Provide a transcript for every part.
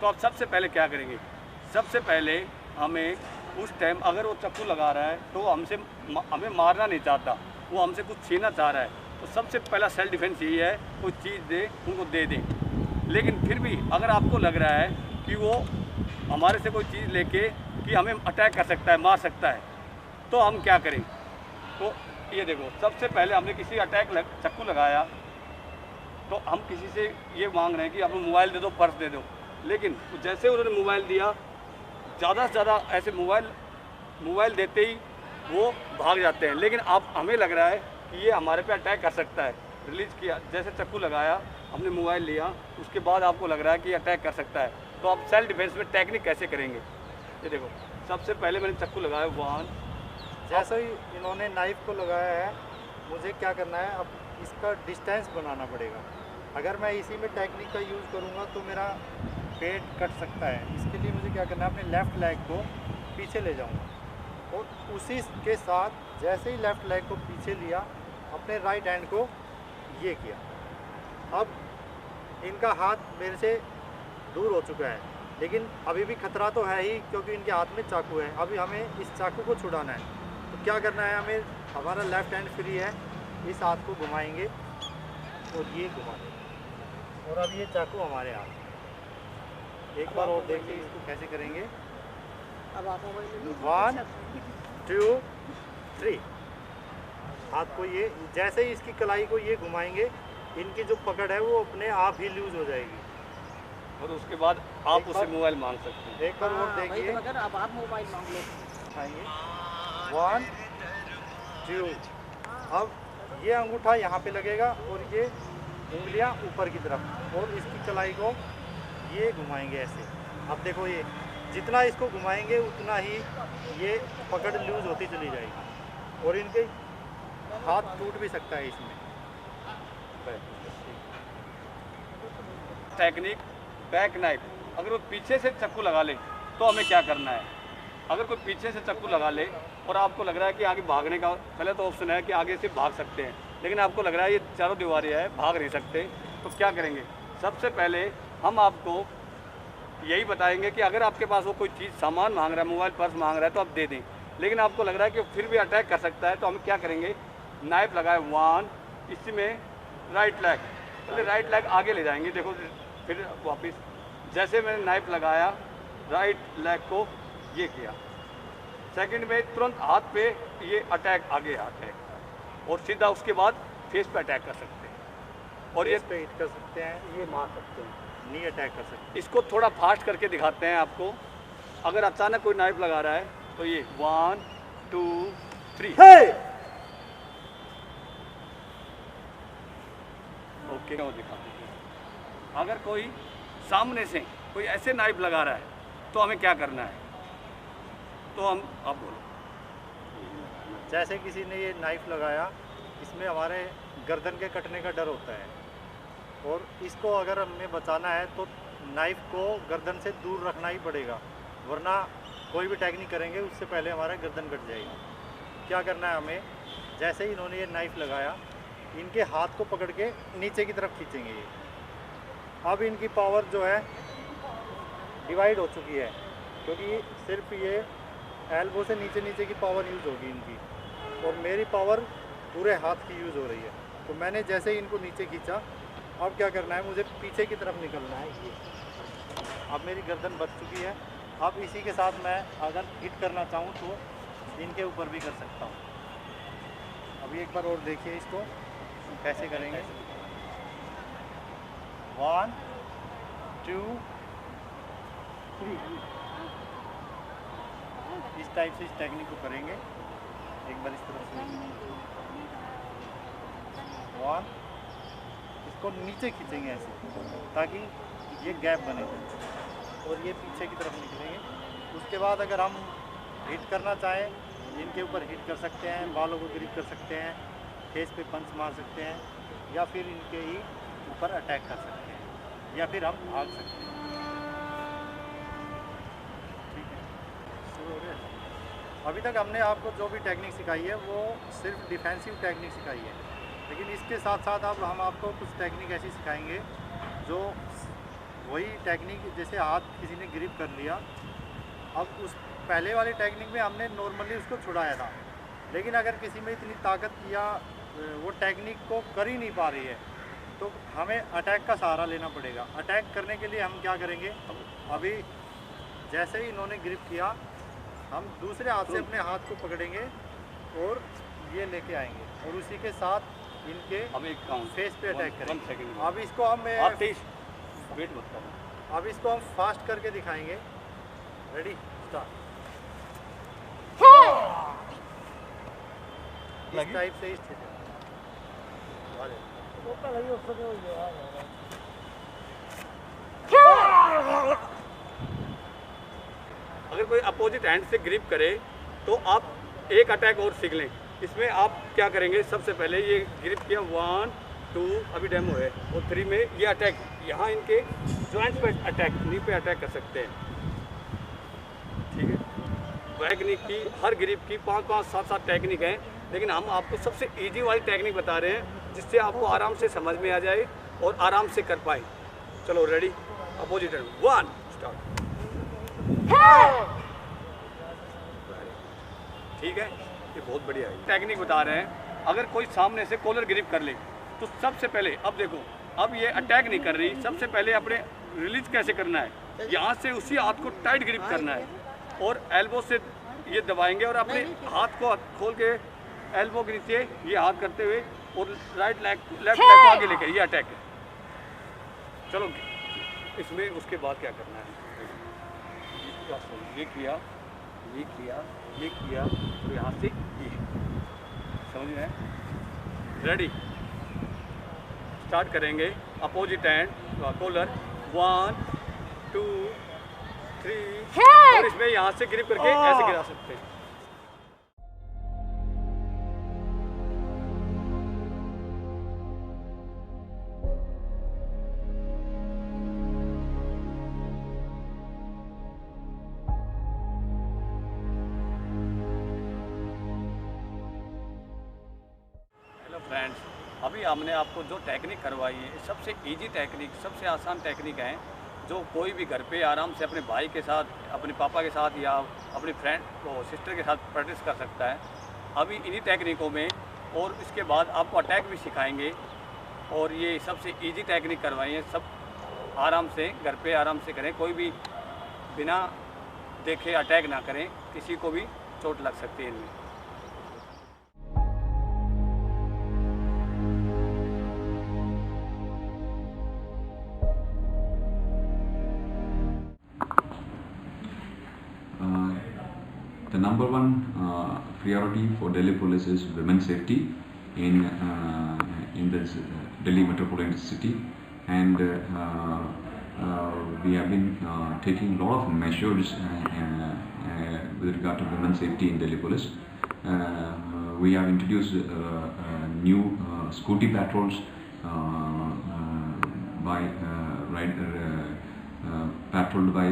तो आप सबसे पहले क्या करेंगे, सबसे पहले हमें उस टाइम अगर वो चाकू लगा रहा है तो हमें मारना नहीं चाहता, वो हमसे कुछ छीनना चाह रहा है, तो सबसे पहला सेल्फ डिफेंस यही है, कोई चीज़ दे उनको दे दें। लेकिन फिर भी अगर आपको लग रहा है कि वो हमारे से कोई चीज़ लेके कि हमें अटैक कर सकता है, मार सकता है, तो हम क्या करें। तो ये देखो, सबसे पहले हमने किसी चाकू लगाया तो हम किसी से ये मांग रहे हैं कि आप मोबाइल दे दो, पर्स दे दो, लेकिन जैसे उन्होंने मोबाइल दिया, ज़्यादा से ज़्यादा ऐसे मोबाइल देते ही वो भाग जाते हैं। लेकिन आप हमें लग रहा है कि ये हमारे पे अटैक कर सकता है, रिलीज़ किया, जैसे चाकू लगाया, हमने मोबाइल लिया, उसके बाद आपको लग रहा है कि अटैक कर सकता है, तो आप सेल्फ डिफेंस में टेक्निक कैसे करेंगे। ये देखो, सबसे पहले मैंने चाकू लगाया, वन, जैसे ही इन्होंने नाइफ को लगाया है, मुझे क्या करना है, अब इसका डिस्टेंस बनाना पड़ेगा। अगर मैं इसी में टेक्निक का यूज़ करूँगा तो मेरा पेट कट सकता है। इसके लिए मुझे क्या करना है, अपने लेफ़्ट लेग को पीछे ले जाऊँगा और उसी के साथ जैसे ही लेफ़्ट लेग को पीछे लिया, अपने राइट हैंड को ये किया। अब इनका हाथ मेरे से दूर हो चुका है, लेकिन अभी भी खतरा तो है ही, क्योंकि इनके हाथ में चाकू है। अभी हमें इस चाकू को छुड़ाना है, तो क्या करना है, हमें, हमारा लेफ़्ट हैंड फ्री है, इस हाथ को घुमाएंगे और ये घुमाएंगे, और अब ये चाकू हमारे हाथ में। एक बार और देखिए इसको कैसे करेंगे। अब आप मोबाइल 1 2 3, हाथ को ये, जैसे ही इसकी कलाई को ये घुमाएंगे, इनकी जो पकड़ है वो अपने आप ही लूज हो जाएगी, और उसके बाद आप उससे मोबाइल मांग सकते हैं। एक बार और देखिए, अगर अब आप मोबाइल मांग लो उठाएंगे, 1 2, अब ये अंगूठा यहाँ पे लगेगा और ये उंगलियाँ ऊपर की तरफ, और इसकी कलाई को ये घुमाएंगे ऐसे। अब देखो, ये जितना इसको घुमाएंगे उतना ही ये पकड़ लूज होती चली जाएगी, और इनके हाथ टूट भी सकता है इसमें। टेक्निक बैक नाइफ, अगर वो पीछे से चाकू लगा ले तो हमें क्या करना है। अगर कोई पीछे से चाकू लगा ले और आपको लग रहा है कि आगे भागने का पहले तो ऑप्शन है कि आगे से भाग सकते हैं, लेकिन आपको लग रहा है ये चारों दीवारें है, भाग नहीं सकते, तो क्या करेंगे। सबसे पहले हम आपको यही बताएंगे कि अगर आपके पास वो कोई चीज़, सामान मांग रहा है, मोबाइल पर्स मांग रहा है, तो आप दे दें, लेकिन आपको लग रहा है कि फिर भी अटैक कर सकता है, तो हम क्या करेंगे, नाइफ लगाए, 1, इसमें राइट लेग, पहले राइट लेग आगे ले जाएंगे, देखो, फिर वापस जैसे मैंने नाइफ लगाया, राइट लेग को ये किया, सेकंड में तुरंत हाथ पे ये अटैक, आगे अटैक, और सीधा उसके बाद फेस पे अटैक कर सकते हैं, और ये पे हिट कर सकते हैं, ये मार सकते हैं, नी अटैक कर सकते इसको थोड़ा फास्ट करके दिखाते हैं आपको। अगर अचानक कोई नाइफ लगा रहा है तो ये 1 2 3, ओके, वो दिखाते हैं। अगर कोई सामने से कोई ऐसे नाइफ लगा रहा है तो हमें क्या करना है, तो हम, आप बोलो। हैं। जैसे किसी ने ये नाइफ लगाया, इसमें हमारे गर्दन के कटने का डर होता है, और इसको अगर हमें बचाना है तो नाइफ को गर्दन से दूर रखना ही पड़ेगा, वरना कोई भी टेक्निक करेंगे उससे पहले हमारा गर्दन कट जाएगी। क्या करना है हमें, जैसे ही इन्होंने ये नाइफ लगाया, इनके हाथ को पकड़ के नीचे की तरफ खींचेंगे ये। अब इनकी पावर जो है डिवाइड हो चुकी है, क्योंकि सिर्फ ये एल्बो से नीचे नीचे की पावर यूज़ होगी इनकी, और मेरी पावर पूरे हाथ की यूज़ हो रही है। तो मैंने जैसे ही इनको नीचे खींचा, अब क्या करना है, मुझे पीछे की तरफ निकलना है ये। अब मेरी गर्दन बच चुकी है। अब इसी के साथ मैं अगर हिट करना चाहूँ तो इनके ऊपर भी कर सकता हूँ। अभी एक बार और देखिए इसको कैसे करेंगे। 1 2 3, इस टाइप से इस टेक्निक को करेंगे। एक बार इस तरफ से 1, इसको नीचे खींचेंगे ऐसे ताकि ये गैप बने, और ये पीछे की तरफ निकलेंगे। उसके बाद अगर हम हिट करना चाहें, इनके ऊपर हिट कर सकते हैं, बालों को ग्रिप कर सकते हैं, फेस पे पंच मार सकते हैं, या फिर इनके ही ऊपर अटैक कर सकते हैं, या फिर हम भाग सकते हैं। ठीक है, शुरू हो गया। अभी तक हमने आपको जो भी टेक्निक सिखाई है वो सिर्फ डिफेंसिव टेक्निक सिखाई है, लेकिन इसके साथ साथ अब हम आपको कुछ टेक्निक ऐसी सिखाएंगे जो वही टेक्निक, जैसे हाथ किसी ने ग्रिप कर लिया, अब उस पहले वाली टेक्निक में हमने नॉर्मली उसको छुड़ाया था, लेकिन अगर किसी में इतनी ताकत या वो टेक्निक को कर ही नहीं पा रही है तो हमें अटैक का सहारा लेना पड़ेगा। अटैक करने के लिए हम क्या करेंगे, अभी जैसे ही इन्होंने ग्रिप किया, हम दूसरे हाथ से अपने हाथ को पकड़ेंगे और ये लेके आएंगे और उसी के साथ इनके अब एक काउंट फेस पे अटैक करेंगे। सेकंड अब इसको हम आप 23 वेट मत करना। अब इसको हम फास्ट करके दिखाएंगे। Ready, start. इस टाइप से इस अगर कोई अपोजिट हैंड से ग्रिप करे तो आप एक अटैक और सीख लें। इसमें आप क्या करेंगे, सबसे पहले ये ग्रिप किया 1 2, अभी डेमो है, और 3 में ये अटैक, यहाँ इनके जॉइंट्स पे अटैक, नी पे अटैक कर सकते हैं। ठीक है, टेक्निक की हर ग्रिप की 5-5 7-7 टेक्निक है, लेकिन हम आपको सबसे इजी वाली टेक्निक बता रहे हैं जिससे आपको आराम से समझ में आ जाए और आराम से कर पाए। चलो रेडी, अपोजिट हैंड 1 स्टार्ट। ठीक है, ये बहुत बढ़िया है। टेक्निक बता रहे हैं, अगर कोई सामने से कॉलर ग्रिप कर ले तो सबसे पहले, अब देखो, अब ये अटैक नहीं कर रही, सबसे पहले अपने रिलीज कैसे करना है, यहाँ से उसी हाथ को टाइट ग्रिप करना है और एल्बो से ये दबाएंगे और अपने हाथ को खोल के एल्बो के नीचे ये हाथ करते हुए और राइट लेफ्ट लेग को आगे लेके, ये अटैक है। चलो इसमें उसके बाद क्या करना है, ये किया, ये किया, ये किया, तो यहाँ से ये, समझ में है? रेडी, स्टार्ट करेंगे। अपोजिट हैंड कॉलर 1 2 3, और इसमें यहाँ से ग्रिप करके ऐसे गिरा सकते हैं। फ्रेंड्स, अभी हमने आपको जो टेक्निक करवाई है, सबसे इजी टेक्निक, सबसे आसान टेक्निक है, जो कोई भी घर पे आराम से अपने भाई के साथ, अपने पापा के साथ या अपनी फ्रेंड को सिस्टर के साथ प्रैक्टिस कर सकता है। अभी इन्हीं टेक्निकों में, और इसके बाद आपको अटैक भी सिखाएंगे, और ये सबसे इजी टेक्निक करवाई है। सब आराम से घर पे आराम से करें, कोई भी बिना देखे अटैक ना करें, किसी को भी चोट लग सकती है इनमें। The number one priority for Delhi Police is women's safety in this Delhi metropolitan city, and we have been taking a lot of measures with regard to women's safety in Delhi Police. We have introduced new scooty patrols patrolled by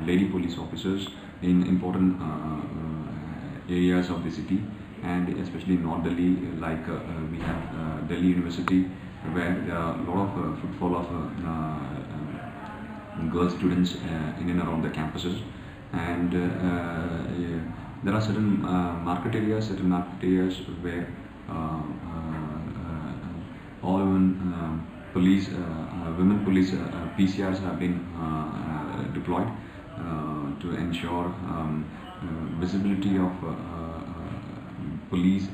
lady police officers in important areas of the city, and especially in North Delhi, like we have Delhi University, where there are a lot of footfall of girl students in and around the campuses, and there are certain market areas where all women police PCRs have been deployed to ensure visibility of police,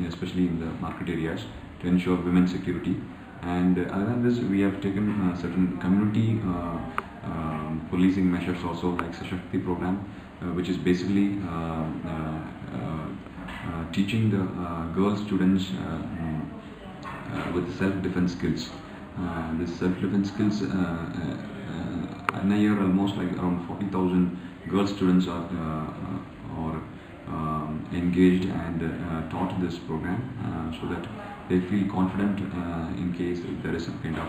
especially in the market areas, to ensure women's security. And other than this, we have taken certain community policing measures also, like Sashakti program, which is basically teaching the girl students with self-defense skills. This self-defense skills, in a year almost like around 40,000 girl students are engaged and taught this program, so that they feel confident in case there is some kind of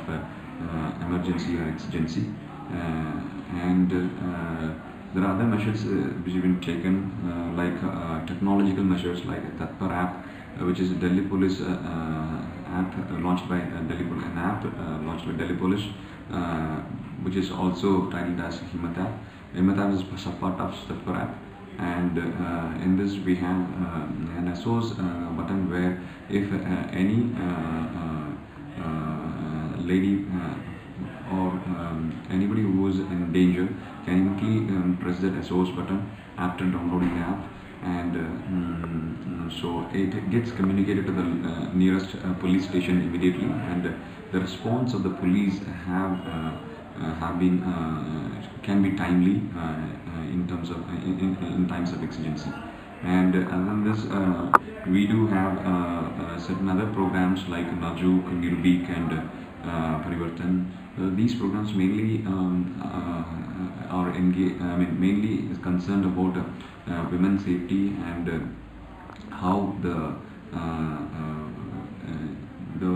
emergency or exigency. And there are other measures which have been taken, like technological measures like Tatpar app, which is a Delhi Police app launched by Delhi Police, which is also titled as Himmat app. Himmat app is a part of Tatpar app, and in this we have an SOS button where if any lady or anybody who is in danger can immediately press that SOS button after downloading the app, and so it gets communicated to the nearest police station immediately, and the response of the police have been can be timely in terms of in times of exigency. And other than this, we do have certain other programs like Najuk, Nirbhik, and Parivartan. These programs mainly are mainly is concerned about women's safety and how the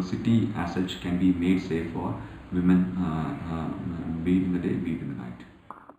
city as such can be made safe for women, be it in the day, be it in the night.